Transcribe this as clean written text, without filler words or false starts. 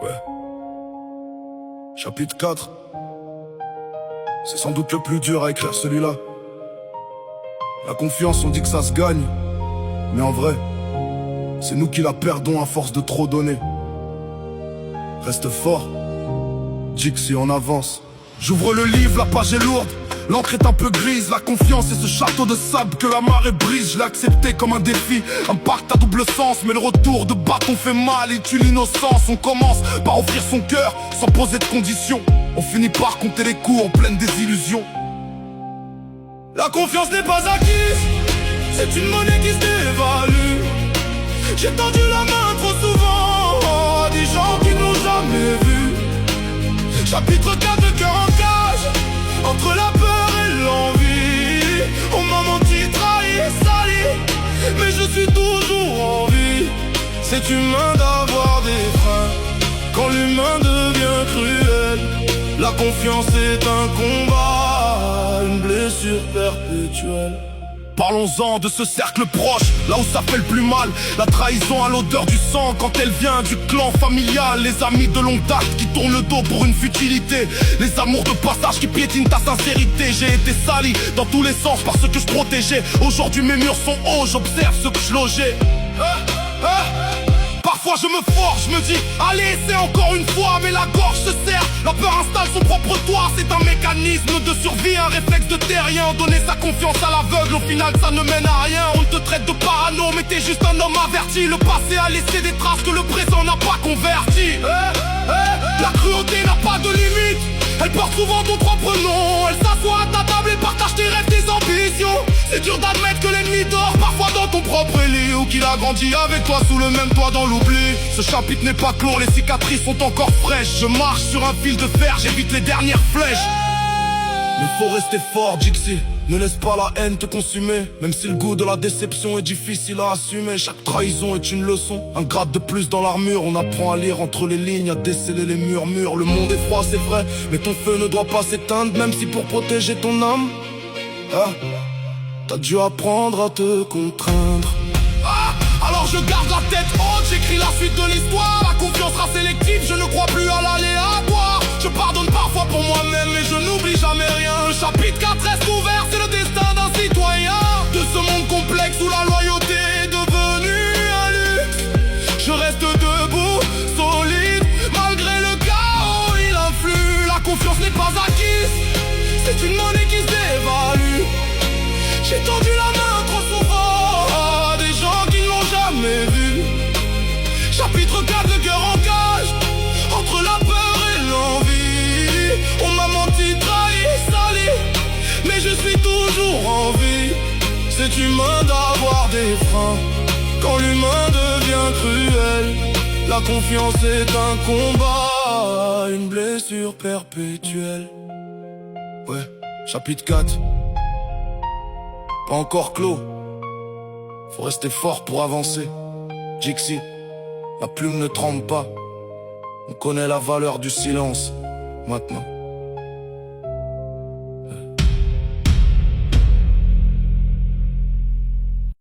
Ouais. Chapitre 4. C'est sans doute le plus dur à écrire celui-là. La confiance, on dit que ça se gagne, mais en vrai, c'est nous qui la perdons à force de trop donner. Reste fort, Dixie, on avance. J'ouvre le livre, la page est lourde, l'encre est un peu grise. La confiance est ce château de sable que la marée brise. Je l'ai accepté comme un défi, un pacte à double sens. Mais le retour de bâton fait mal, il tue l'innocence. On commence par offrir son cœur sans poser de conditions. On finit par compter les coups en pleine désillusion. La confiance n'est pas acquise, c'est une monnaie qui se dévalue. J'ai tendu la main trop souvent à des gens qui n'ont jamais vu. Chapitre 4, le cœur en cage, entre la peur et l'envie. On m'a menti, trahi, sali, mais je suis toujours en vie. C'est humain d'avoir des freins quand l'humain devient cruel. La confiance est un combat, une blessure perpétuelle. Parlons-en de ce cercle proche, là où ça fait le plus mal. La trahison à l'odeur du sang quand elle vient du clan familial. Les amis de longue date qui tournent le dos pour une futilité. Les amours de passage qui piétinent ta sincérité. J'ai été sali dans tous les sens par ce que je protégeais. Aujourd'hui mes murs sont hauts, j'observe ce que je logeais. Parfois je me force, je me dis, allez c'est encore une fois. Mais la gorge se serre, la peur installe son propre toit. C'est un mécanisme de survie, un réflexe de terrien. Donner sa confiance à l'aveugle, au final ça ne mène à rien. On te traite de parano, mais t'es juste un homme averti. Le passé a laissé des traces que le présent n'a pas converti. La cruauté n'a pas de limite, elle porte souvent ton propre nom. Elle s'assoit à ta table et partage tes rêves, tes ambitions. C'est dur d'admettre que l'ennemi dort parfois dans ton propre lit, ou qu'il a grandi avec toi sous le même toit dans l'oubli. Ce chapitre n'est pas clos, les cicatrices sont encore fraîches. Je marche sur un fil de fer, j'évite les dernières flèches. Il faut rester fort, Dixie, ne laisse pas la haine te consumer. Même si le goût de la déception est difficile à assumer. Chaque trahison est une leçon, un grade de plus dans l'armure. On apprend à lire entre les lignes, à déceler les murmures. Le monde est froid, c'est vrai, mais ton feu ne doit pas s'éteindre. Même si pour protéger ton âme, t'as dû apprendre à te contraindre. Alors je garde la tête haute, j'écris la suite de l'histoire. La confiance sera sélective, je ne crois plus à l'aléatoire. Je pardonne parfois pour moi-même, mais je n'oublie jamais rien. Le chapitre 4 reste ouvert, c'est le destin d'un citoyen. De ce monde complexe où la loyauté est devenue un luxe, je reste debout, solide, malgré le chaos, il influe. La confiance n'est pas acquise, c'est une monnaie qui se dévalue. J'ai tendu la main trop souvent à des gens qui n'ont jamais vu. Chapitre 4, le cœur en cage, entre la peur et l'envie. On m'a menti, trahi, sali, mais je suis toujours en vie. C'est humain d'avoir des freins quand l'humain devient cruel. La confiance est un combat, une blessure perpétuelle. Ouais, chapitre 4, pas encore clos. Faut rester fort pour avancer. Dixie, la plume ne tremble pas. On connaît la valeur du silence maintenant.